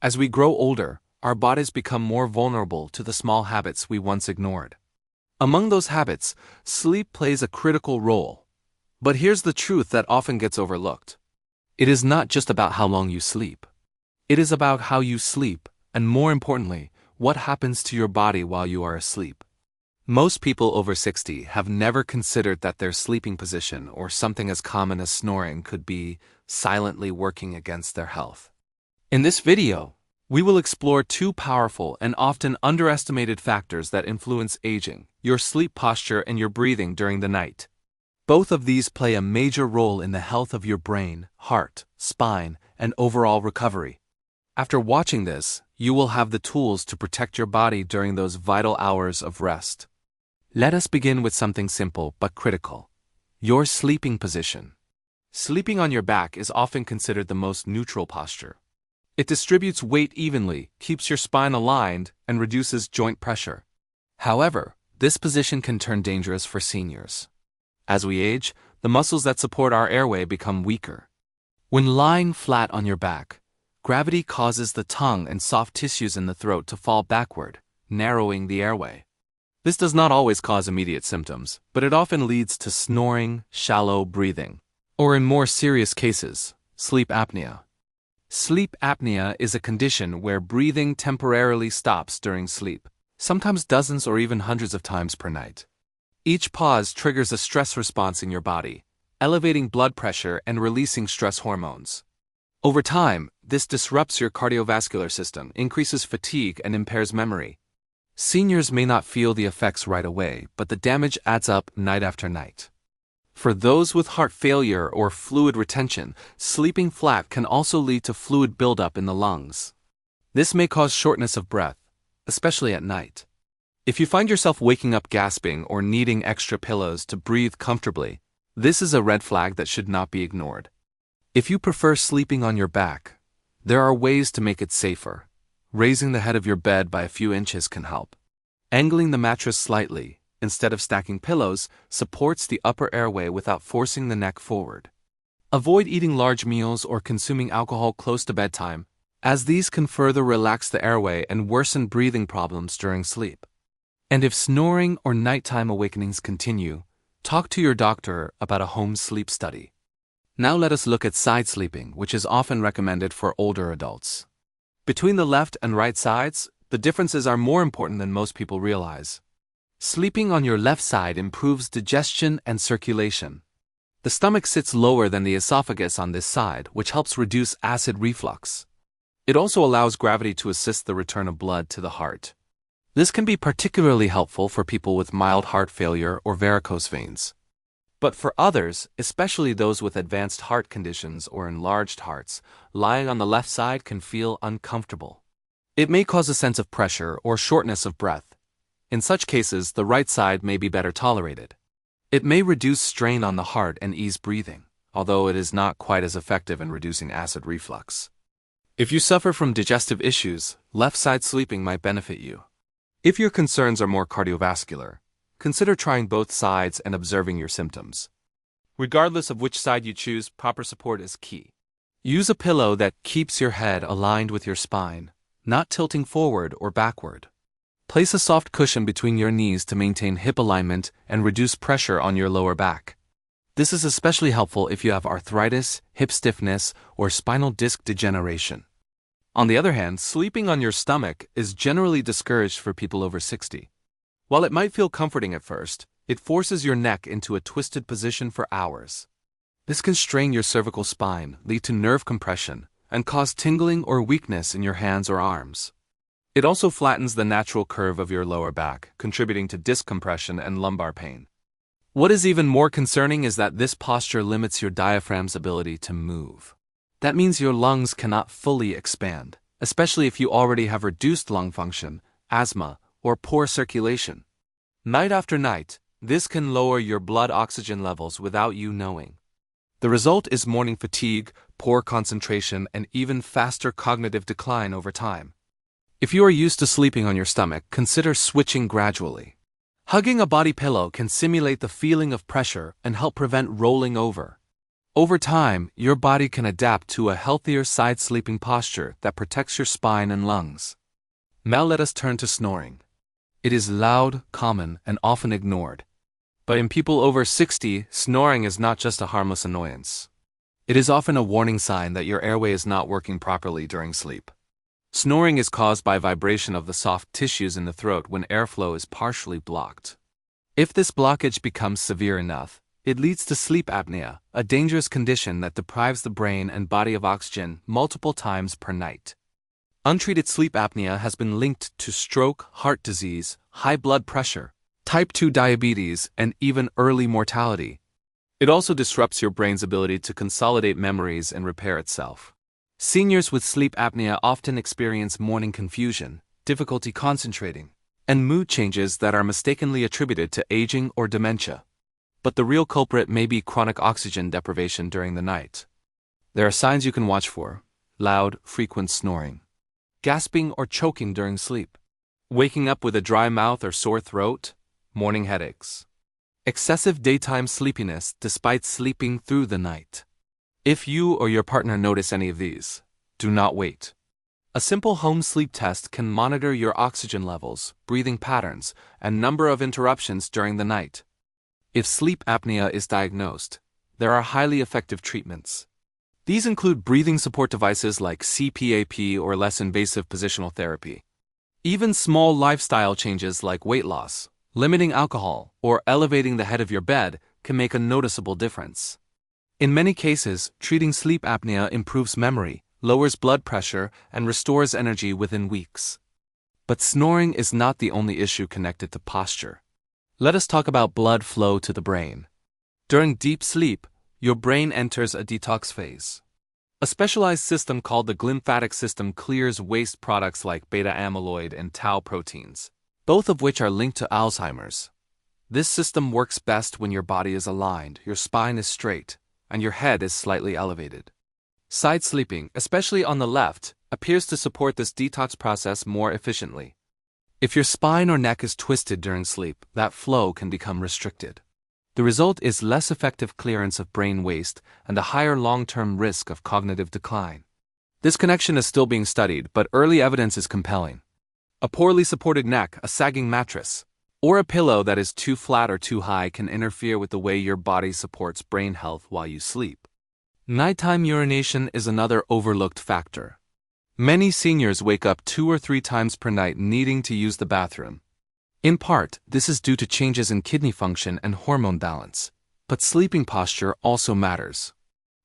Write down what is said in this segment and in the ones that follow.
As we grow older, our bodies become more vulnerable to the small habits we once ignored. Among those habits, sleep plays a critical role. But here's the truth that often gets overlooked. It is not just about how long you sleep. It is about how you sleep, and more importantly, what happens to your body while you are asleep. Most people over 60 have never considered that their sleeping position or something as common as snoring could be silently working against their health. In this video, we will explore two powerful and often underestimated factors that influence aging: your sleep posture and your breathing during the night. Both of these play a major role in the health of your brain, heart, spine, and overall recovery. After watching this, you will have the tools to protect your body during those vital hours of rest. Let us begin with something simple but critical: your sleeping position. Sleeping on your back is often considered the most neutral posture. It distributes weight evenly, keeps your spine aligned, and reduces joint pressure. However, this position can turn dangerous for seniors. As we age, the muscles that support our airway become weaker. When lying flat on your back, gravity causes the tongue and soft tissues in the throat to fall backward, narrowing the airway. This does not always cause immediate symptoms, but it often leads to snoring, shallow breathing, or in more serious cases, sleep apnea. Sleep apnea is a condition where breathing temporarily stops during sleep, sometimes dozens or even hundreds of times per night. Each pause triggers a stress response in your body, elevating blood pressure and releasing stress hormones. Over time, this disrupts your cardiovascular system, increases fatigue, and impairs memory. Seniors may not feel the effects right away, but the damage adds up night after night. For those with heart failure or fluid retention, sleeping flat can also lead to fluid buildup in the lungs. This may cause shortness of breath, especially at night. If you find yourself waking up gasping or needing extra pillows to breathe comfortably, this is a red flag that should not be ignored. If you prefer sleeping on your back, there are ways to make it safer. Raising the head of your bed by a few inches can help. Angling the mattress slightly, instead of stacking pillows, supports the upper airway without forcing the neck forward. Avoid eating large meals or consuming alcohol close to bedtime, as these can further relax the airway and worsen breathing problems during sleep. And if snoring or nighttime awakenings continue, talk to your doctor about a home sleep study. Now let us look at side sleeping, which is often recommended for older adults. Between the left and right sides, the differences are more important than most people realize. Sleeping on your left side improves digestion and circulation. The stomach sits lower than the esophagus on this side, which helps reduce acid reflux. It also allows gravity to assist the return of blood to the heart. This can be particularly helpful for people with mild heart failure or varicose veins. But for others, especially those with advanced heart conditions or enlarged hearts, lying on the left side can feel uncomfortable. It may cause a sense of pressure or shortness of breath. In such cases, the right side may be better tolerated. It may reduce strain on the heart and ease breathing, although it is not quite as effective in reducing acid reflux. If you suffer from digestive issues, left side sleeping might benefit you. If your concerns are more cardiovascular, consider trying both sides and observing your symptoms. Regardless of which side you choose, proper support is key. Use a pillow that keeps your head aligned with your spine, not tilting forward or backward. Place a soft cushion between your knees to maintain hip alignment and reduce pressure on your lower back. This is especially helpful if you have arthritis, hip stiffness, or spinal disc degeneration. On the other hand, sleeping on your stomach is generally discouraged for people over 60. While it might feel comforting at first, it forces your neck into a twisted position for hours. This can strain your cervical spine, lead to nerve compression, and cause tingling or weakness in your hands or arms. It also flattens the natural curve of your lower back, contributing to disc compression and lumbar pain. What is even more concerning is that this posture limits your diaphragm's ability to move. That means your lungs cannot fully expand, especially if you already have reduced lung function, asthma, or poor circulation. Night after night, this can lower your blood oxygen levels without you knowing. The result is morning fatigue, poor concentration, and even faster cognitive decline over time. If you are used to sleeping on your stomach, consider switching gradually. Hugging a body pillow can simulate the feeling of pressure and help prevent rolling over. Over time, your body can adapt to a healthier side-sleeping posture that protects your spine and lungs. Now let us turn to snoring. It is loud, common, and often ignored. But in people over 60, snoring is not just a harmless annoyance. It is often a warning sign that your airway is not working properly during sleep. Snoring is caused by vibration of the soft tissues in the throat when airflow is partially blocked. If this blockage becomes severe enough, it leads to sleep apnea, a dangerous condition that deprives the brain and body of oxygen multiple times per night. Untreated sleep apnea has been linked to stroke, heart disease, high blood pressure, type 2 diabetes, and even early mortality. It also disrupts your brain's ability to consolidate memories and repair itself. Seniors with sleep apnea often experience morning confusion, difficulty concentrating, and mood changes that are mistakenly attributed to aging or dementia. But the real culprit may be chronic oxygen deprivation during the night. There are signs you can watch for: loud, frequent snoring, gasping or choking during sleep, waking up with a dry mouth or sore throat, morning headaches, excessive daytime sleepiness despite sleeping through the night. If you or your partner notice any of these, do not wait. A simple home sleep test can monitor your oxygen levels, breathing patterns, and number of interruptions during the night. If sleep apnea is diagnosed, there are highly effective treatments. These include breathing support devices like CPAP or less invasive positional therapy. Even small lifestyle changes like weight loss, limiting alcohol, or elevating the head of your bed can make a noticeable difference. In many cases, treating sleep apnea improves memory, lowers blood pressure, and restores energy within weeks. But snoring is not the only issue connected to posture. Let us talk about blood flow to the brain. During deep sleep, your brain enters a detox phase. A specialized system called the glymphatic system clears waste products like beta-amyloid and tau proteins, both of which are linked to Alzheimer's. This system works best when your body is aligned, your spine is straight, and your head is slightly elevated. Side sleeping, especially on the left, appears to support this detox process more efficiently. If your spine or neck is twisted during sleep, that flow can become restricted. The result is less effective clearance of brain waste and a higher long-term risk of cognitive decline. This connection is still being studied, but early evidence is compelling. A poorly supported neck, a sagging mattress, or a pillow that is too flat or too high can interfere with the way your body supports brain health while you sleep. Nighttime urination is another overlooked factor. Many seniors wake up 2 or 3 times per night needing to use the bathroom. In part, this is due to changes in kidney function and hormone balance, but sleeping posture also matters.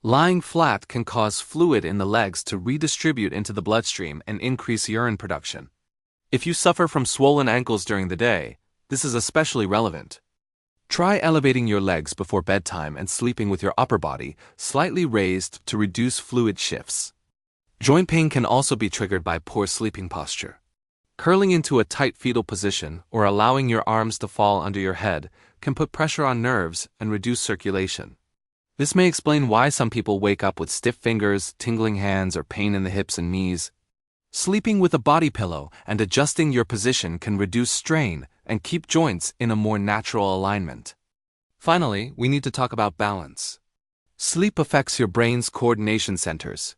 Lying flat can cause fluid in the legs to redistribute into the bloodstream and increase urine production. If you suffer from swollen ankles during the day, this is especially relevant. Try elevating your legs before bedtime and sleeping with your upper body slightly raised to reduce fluid shifts. Joint pain can also be triggered by poor sleeping posture. Curling into a tight fetal position or allowing your arms to fall under your head can put pressure on nerves and reduce circulation. This may explain why some people wake up with stiff fingers, tingling hands, or pain in the hips and knees. Sleeping with a body pillow and adjusting your position can reduce strain and keep joints in a more natural alignment. Finally, we need to talk about balance. Sleep affects your brain's coordination centers.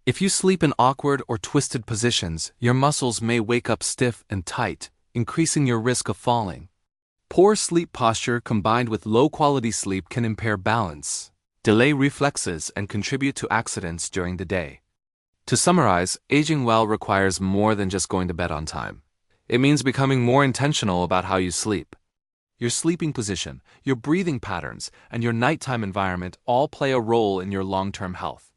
If you sleep in awkward or twisted positions, your muscles may wake up stiff and tight, increasing your risk of falling. Poor sleep posture combined with low-quality sleep can impair balance, delay reflexes, and contribute to accidents during the day. To summarize, aging well requires more than just going to bed on time. It means becoming more intentional about how you sleep. Your sleeping position, your breathing patterns, and your nighttime environment all play a role in your long-term health.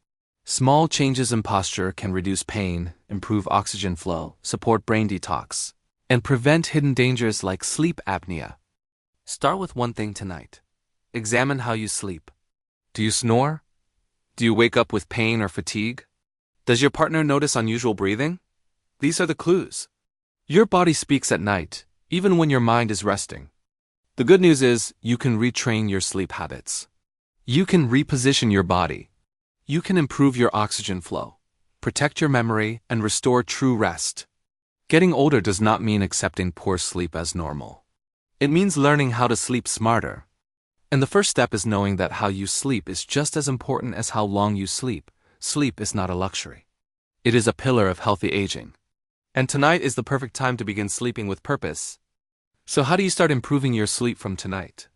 Small changes in posture can reduce pain, improve oxygen flow, support brain detox, and prevent hidden dangers like sleep apnea. Start with one thing tonight. Examine how you sleep. Do you snore? Do you wake up with pain or fatigue? Does your partner notice unusual breathing? These are the clues. Your body speaks at night, even when your mind is resting. The good news is you can retrain your sleep habits. You can reposition your body. You can improve your oxygen flow, protect your memory, and restore true rest. Getting older does not mean accepting poor sleep as normal. It means learning how to sleep smarter. And the first step is knowing that how you sleep is just as important as how long you sleep. Sleep is not a luxury. It is a pillar of healthy aging. And tonight is the perfect time to begin sleeping with purpose. So how do you start improving your sleep from tonight?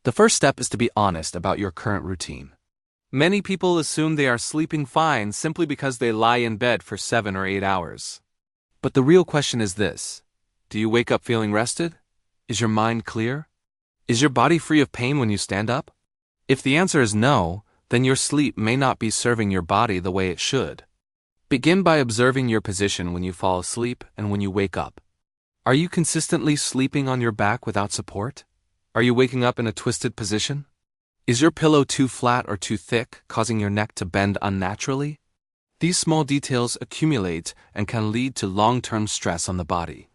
The first step is to be honest about your current routine. Many people assume they are sleeping fine simply because they lie in bed for 7 or 8 hours. But the real question is this: do you wake up feeling rested? Is your mind clear? Is your body free of pain when you stand up? If the answer is no, then your sleep may not be serving your body the way it should. Begin by observing your position when you fall asleep and when you wake up. Are you consistently sleeping on your back without support? Are you waking up in a twisted position? Is your pillow too flat or too thick, causing your neck to bend unnaturally? These small details accumulate and can lead to long-term stress on the body.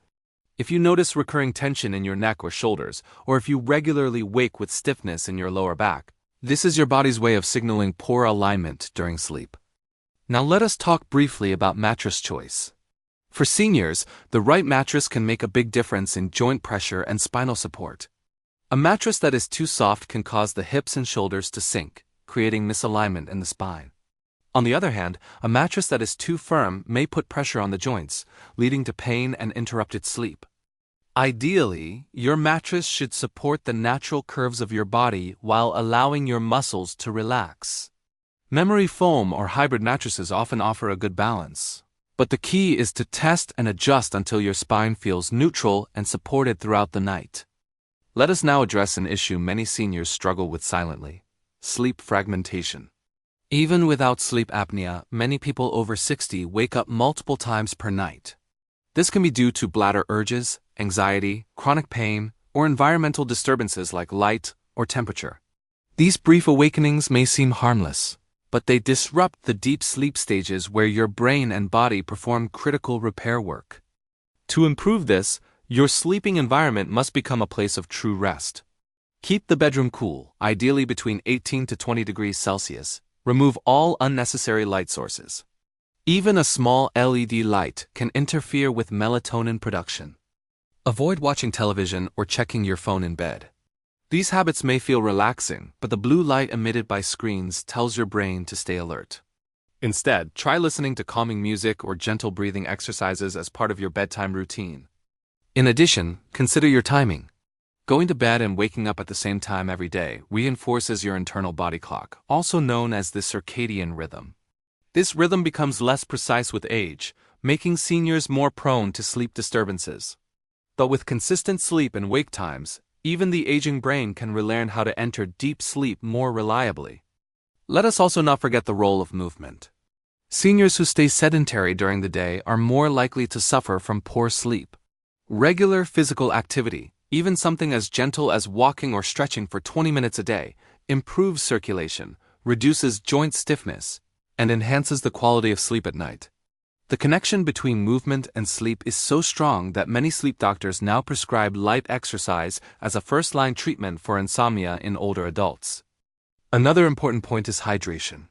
If you notice recurring tension in your neck or shoulders, or if you regularly wake with stiffness in your lower back, this is your body's way of signaling poor alignment during sleep. Now let us talk briefly about mattress choice. For seniors, the right mattress can make a big difference in joint pressure and spinal support. A mattress that is too soft can cause the hips and shoulders to sink, creating misalignment in the spine. On the other hand, a mattress that is too firm may put pressure on the joints, leading to pain and interrupted sleep. Ideally, your mattress should support the natural curves of your body while allowing your muscles to relax. Memory foam or hybrid mattresses often offer a good balance. But the key is to test and adjust until your spine feels neutral and supported throughout the night. Let us now address an issue many seniors struggle with silently: sleep fragmentation. Even without sleep apnea, many people over 60 wake up multiple times per night. This can be due to bladder urges, anxiety, chronic pain, or environmental disturbances like light or temperature. These brief awakenings may seem harmless, but they disrupt the deep sleep stages where your brain and body perform critical repair work. To improve this, your sleeping environment must become a place of true rest. Keep the bedroom cool, ideally between 18 to 20 degrees Celsius. Remove all unnecessary light sources. Even a small LED light can interfere with melatonin production. Avoid watching television or checking your phone in bed. These habits may feel relaxing, but the blue light emitted by screens tells your brain to stay alert. Instead, try listening to calming music or gentle breathing exercises as part of your bedtime routine. In addition, consider your timing. Going to bed and waking up at the same time every day reinforces your internal body clock, also known as the circadian rhythm. This rhythm becomes less precise with age, making seniors more prone to sleep disturbances. But with consistent sleep and wake times, even the aging brain can relearn how to enter deep sleep more reliably. Let us also not forget the role of movement. Seniors who stay sedentary during the day are more likely to suffer from poor sleep. Regular physical activity, even something as gentle as walking or stretching for 20 minutes a day, improves circulation, reduces joint stiffness, and enhances the quality of sleep at night. The connection between movement and sleep is so strong that many sleep doctors now prescribe light exercise as a first-line treatment for insomnia in older adults. Another important point is hydration.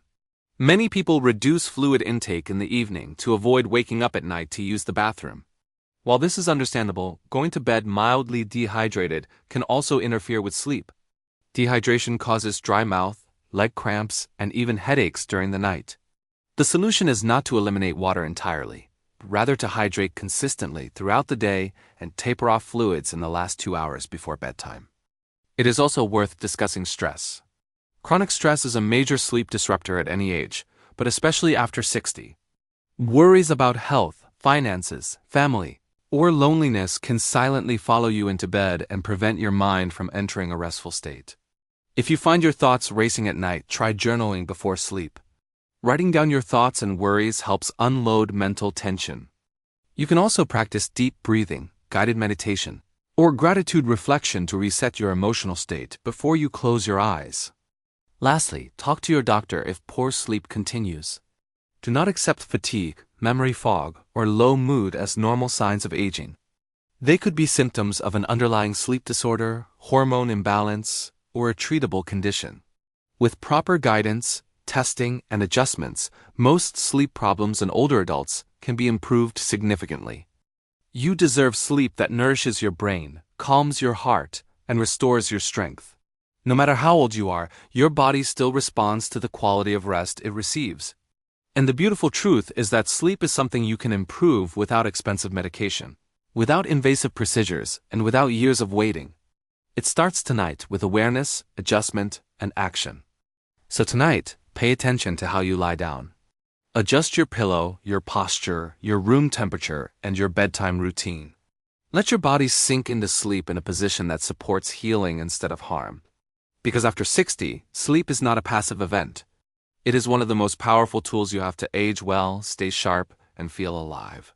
Many people reduce fluid intake in the evening to avoid waking up at night to use the bathroom. While this is understandable, going to bed mildly dehydrated can also interfere with sleep. Dehydration causes dry mouth, leg cramps, and even headaches during the night. The solution is not to eliminate water entirely, but rather to hydrate consistently throughout the day and taper off fluids in the last 2 hours before bedtime. It is also worth discussing stress. Chronic stress is a major sleep disruptor at any age, but especially after 60. Worries about health, finances, family, or loneliness can silently follow you into bed and prevent your mind from entering a restful state. If you find your thoughts racing at night, try journaling before sleep. Writing down your thoughts and worries helps unload mental tension. You can also practice deep breathing, guided meditation, or gratitude reflection to reset your emotional state before you close your eyes. Lastly, talk to your doctor if poor sleep continues. Do not accept fatigue, memory fog, or low mood as normal signs of aging. They could be symptoms of an underlying sleep disorder, hormone imbalance, or a treatable condition. With proper guidance, testing, and adjustments, most sleep problems in older adults can be improved significantly. You deserve sleep that nourishes your brain, calms your heart, and restores your strength. No matter how old you are, your body still responds to the quality of rest it receives. And the beautiful truth is that sleep is something you can improve without expensive medication, without invasive procedures, and without years of waiting. It starts tonight with awareness, adjustment, and action. So tonight, pay attention to how you lie down. Adjust your pillow, your posture, your room temperature, and your bedtime routine. Let your body sink into sleep in a position that supports healing instead of harm. Because after 60, sleep is not a passive event. It is one of the most powerful tools you have to age well, stay sharp, and feel alive.